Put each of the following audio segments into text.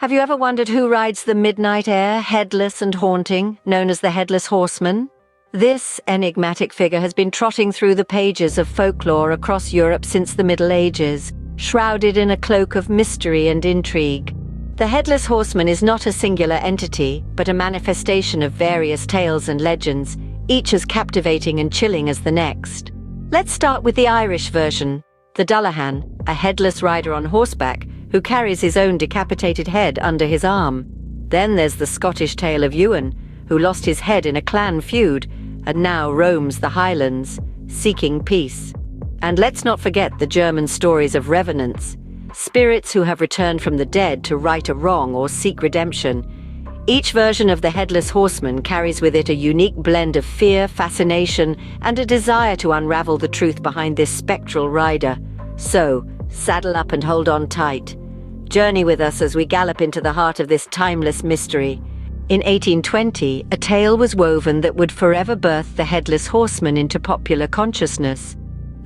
Have you ever wondered who rides the midnight air, headless and haunting, known as the Headless Horseman? This enigmatic figure has been trotting through the pages of folklore across Europe since the Middle Ages, shrouded in a cloak of mystery and intrigue. The Headless Horseman is not a singular entity, but a manifestation of various tales and legends, each as captivating and chilling as the next. Let's start with the Irish version, the Dullahan, a headless rider on horseback who carries his own decapitated head under his arm. Then there's the Scottish tale of Ewan, who lost his head in a clan feud and now roams the Highlands, seeking peace. And let's not forget the German stories of revenants, spirits who have returned from the dead to right a wrong or seek redemption. Each version of the Headless Horseman carries with it a unique blend of fear, fascination, and a desire to unravel the truth behind this spectral rider. So, saddle up and hold on tight. Journey with us as we gallop into the heart of this timeless mystery. In 1820, a tale was woven that would forever birth the Headless Horseman into popular consciousness.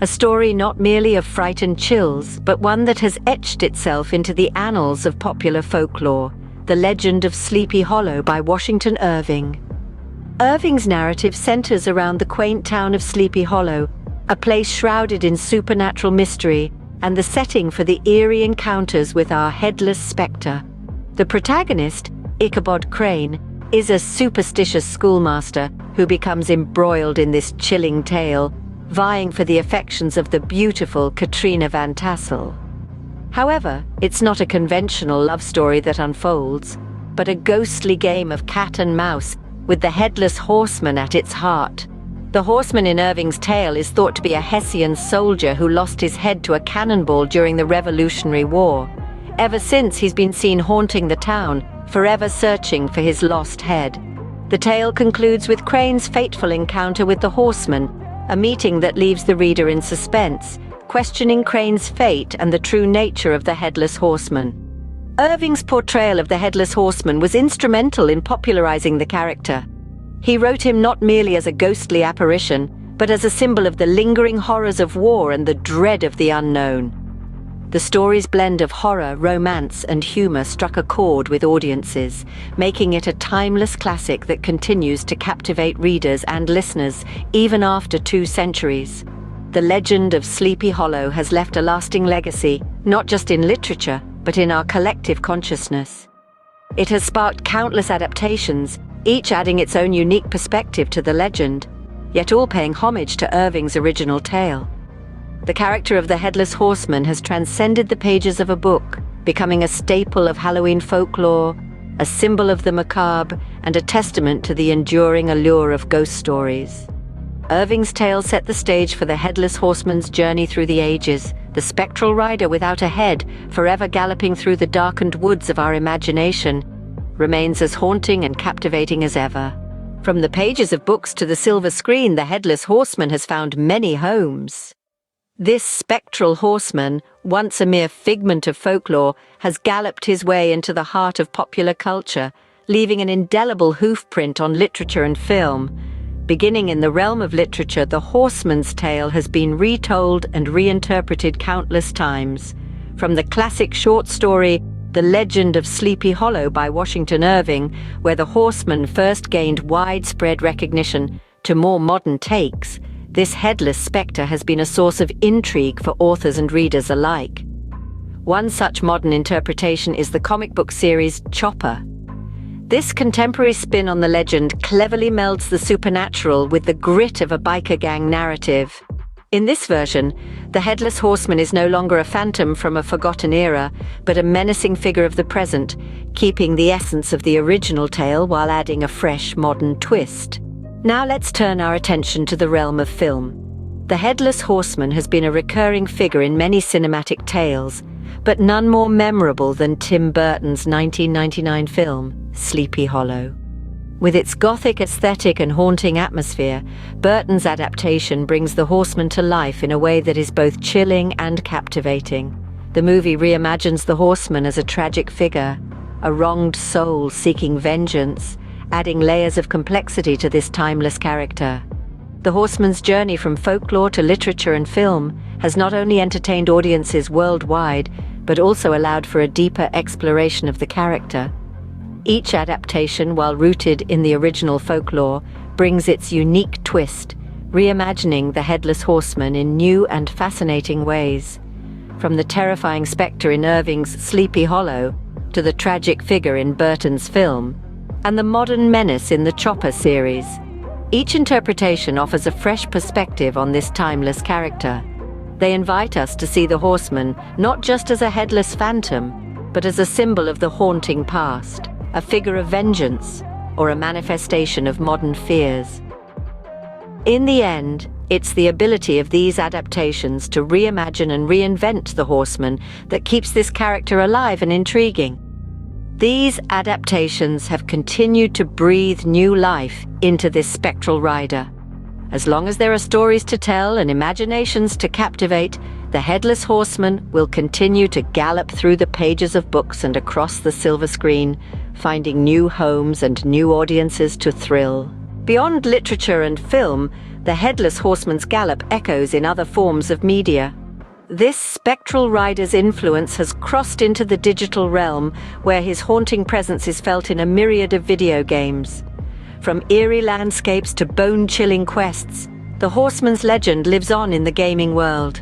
A story not merely of fright and chills, but one that has etched itself into the annals of popular folklore, the legend of Sleepy Hollow by Washington Irving. Irving's narrative centers around the quaint town of Sleepy Hollow, a place shrouded in supernatural mystery, and the setting for the eerie encounters with our headless spectre. The protagonist, Ichabod Crane, is a superstitious schoolmaster who becomes embroiled in this chilling tale, vying for the affections of the beautiful Katrina Van Tassel. However, it's not a conventional love story that unfolds, but a ghostly game of cat and mouse with the Headless Horseman at its heart. The horseman in Irving's tale is thought to be a Hessian soldier who lost his head to a cannonball during the Revolutionary War. Ever since, he's been seen haunting the town, forever searching for his lost head. The tale concludes with Crane's fateful encounter with the horseman, a meeting that leaves the reader in suspense, questioning Crane's fate and the true nature of the Headless Horseman. Irving's portrayal of the Headless Horseman was instrumental in popularizing the character. He wrote him not merely as a ghostly apparition, but as a symbol of the lingering horrors of war and the dread of the unknown. The story's blend of horror, romance, and humor struck a chord with audiences, making it a timeless classic that continues to captivate readers and listeners even after 2 centuries. The legend of Sleepy Hollow has left a lasting legacy, not just in literature, but in our collective consciousness. It has sparked countless adaptations, each adding its own unique perspective to the legend, yet all paying homage to Irving's original tale. The character of the Headless Horseman has transcended the pages of a book, becoming a staple of Halloween folklore, a symbol of the macabre, and a testament to the enduring allure of ghost stories. Irving's tale set the stage for the Headless Horseman's journey through the ages, the spectral rider without a head, forever galloping through the darkened woods of our imagination, remains as haunting and captivating as ever. From the pages of books to the silver screen, the Headless Horseman has found many homes. This spectral horseman, once a mere figment of folklore, has galloped his way into the heart of popular culture, leaving an indelible hoofprint on literature and film. Beginning in the realm of literature, the horseman's tale has been retold and reinterpreted countless times. From the classic short story, The Legend of Sleepy Hollow by Washington Irving, where the horseman first gained widespread recognition, to more modern takes, this headless spectre has been a source of intrigue for authors and readers alike. One such modern interpretation is the comic book series Chopper. This contemporary spin on the legend cleverly melds the supernatural with the grit of a biker gang narrative. In this version, the Headless Horseman is no longer a phantom from a forgotten era, but a menacing figure of the present, keeping the essence of the original tale while adding a fresh, modern twist. Now let's turn our attention to the realm of film. The Headless Horseman has been a recurring figure in many cinematic tales, but none more memorable than Tim Burton's 1999 film, Sleepy Hollow. With its gothic aesthetic and haunting atmosphere, Burton's adaptation brings the horseman to life in a way that is both chilling and captivating. The movie reimagines the horseman as a tragic figure, a wronged soul seeking vengeance, adding layers of complexity to this timeless character. The horseman's journey from folklore to literature and film has not only entertained audiences worldwide, but also allowed for a deeper exploration of the character. Each adaptation, while rooted in the original folklore, brings its unique twist, reimagining the Headless Horseman in new and fascinating ways. From the terrifying spectre in Irving's Sleepy Hollow to the tragic figure in Burton's film, and the modern menace in the Chopper series, each interpretation offers a fresh perspective on this timeless character. They invite us to see the Horseman not just as a headless phantom, but as a symbol of the haunting past, a figure of vengeance, or a manifestation of modern fears. In the end, it's the ability of these adaptations to reimagine and reinvent the Horseman that keeps this character alive and intriguing. These adaptations have continued to breathe new life into this spectral rider. As long as there are stories to tell and imaginations to captivate, the Headless Horseman will continue to gallop through the pages of books and across the silver screen, finding new homes and new audiences to thrill. Beyond literature and film, the Headless Horseman's gallop echoes in other forms of media. This spectral rider's influence has crossed into the digital realm, where his haunting presence is felt in a myriad of video games. From eerie landscapes to bone-chilling quests, the Horseman's legend lives on in the gaming world.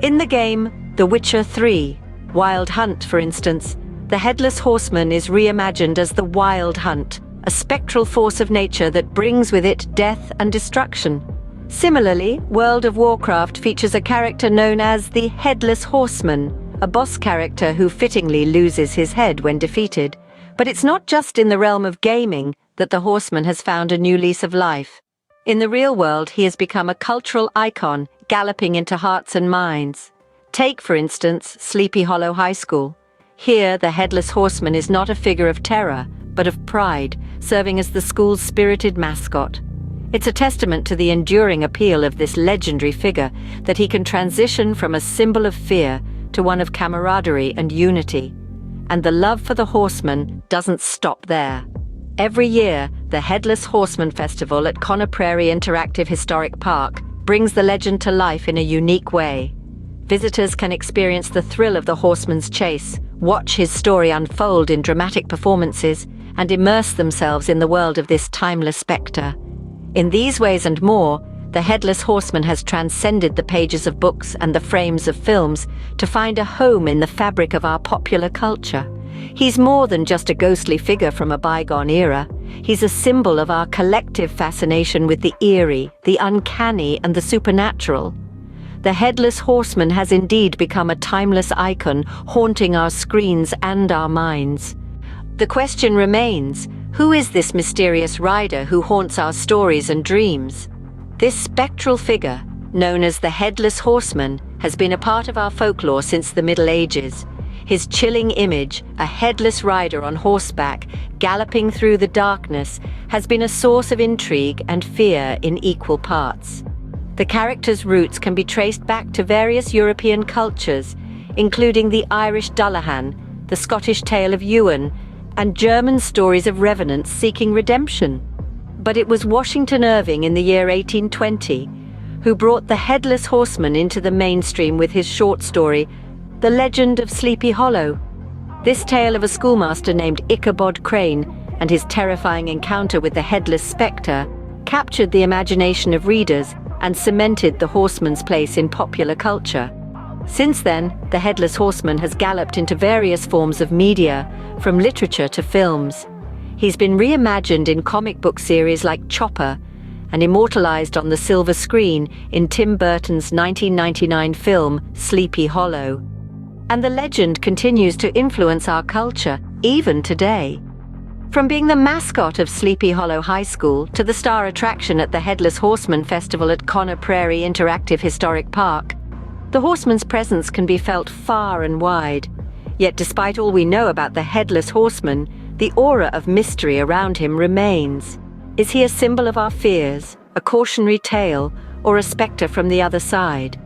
In the game The Witcher 3, Wild Hunt, for instance, the Headless Horseman is reimagined as the Wild Hunt, a spectral force of nature that brings with it death and destruction. Similarly, World of Warcraft features a character known as the Headless Horseman, a boss character who fittingly loses his head when defeated. But it's not just in the realm of gaming that the Horseman has found a new lease of life. In the real world, he has become a cultural icon, galloping into hearts and minds. Take, for instance, Sleepy Hollow High School. Here, the Headless Horseman is not a figure of terror, but of pride, serving as the school's spirited mascot. It's a testament to the enduring appeal of this legendary figure that he can transition from a symbol of fear to one of camaraderie and unity. And the love for the Horseman doesn't stop there. Every year, the Headless Horseman Festival at Connor Prairie Interactive Historic Park brings the legend to life in a unique way. Visitors can experience the thrill of the Horseman's chase, watch his story unfold in dramatic performances, and immerse themselves in the world of this timeless spectre. In these ways and more, the Headless Horseman has transcended the pages of books and the frames of films to find a home in the fabric of our popular culture. He's more than just a ghostly figure from a bygone era. He's a symbol of our collective fascination with the eerie, the uncanny, and the supernatural. The Headless Horseman has indeed become a timeless icon, haunting our screens and our minds. The question remains, who is this mysterious rider who haunts our stories and dreams? This spectral figure, known as the Headless Horseman, has been a part of our folklore since the Middle Ages. His chilling image, a headless rider on horseback, galloping through the darkness, has been a source of intrigue and fear in equal parts. The character's roots can be traced back to various European cultures, including the Irish Dullahan, the Scottish tale of Ewan, and German stories of revenants seeking redemption. But it was Washington Irving in the year 1820 who brought the Headless Horseman into the mainstream with his short story, The Legend of Sleepy Hollow. This tale of a schoolmaster named Ichabod Crane and his terrifying encounter with the headless spectre captured the imagination of readers and cemented the Horseman's place in popular culture. Since then, the Headless Horseman has galloped into various forms of media, from literature to films. He's been reimagined in comic book series like Chopper and immortalized on the silver screen in Tim Burton's 1999 film Sleepy Hollow. And the legend continues to influence our culture, even today. From being the mascot of Sleepy Hollow High School to the star attraction at the Headless Horseman Festival at Connor Prairie Interactive Historic Park, the Horseman's presence can be felt far and wide. Yet despite all we know about the Headless Horseman, the aura of mystery around him remains. Is he a symbol of our fears, a cautionary tale, or a spectre from the other side?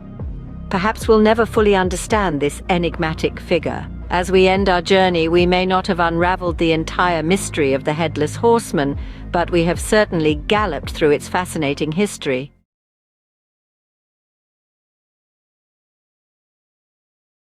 Perhaps we'll never fully understand this enigmatic figure. As we end our journey, we may not have unraveled the entire mystery of the Headless Horseman, but we have certainly galloped through its fascinating history.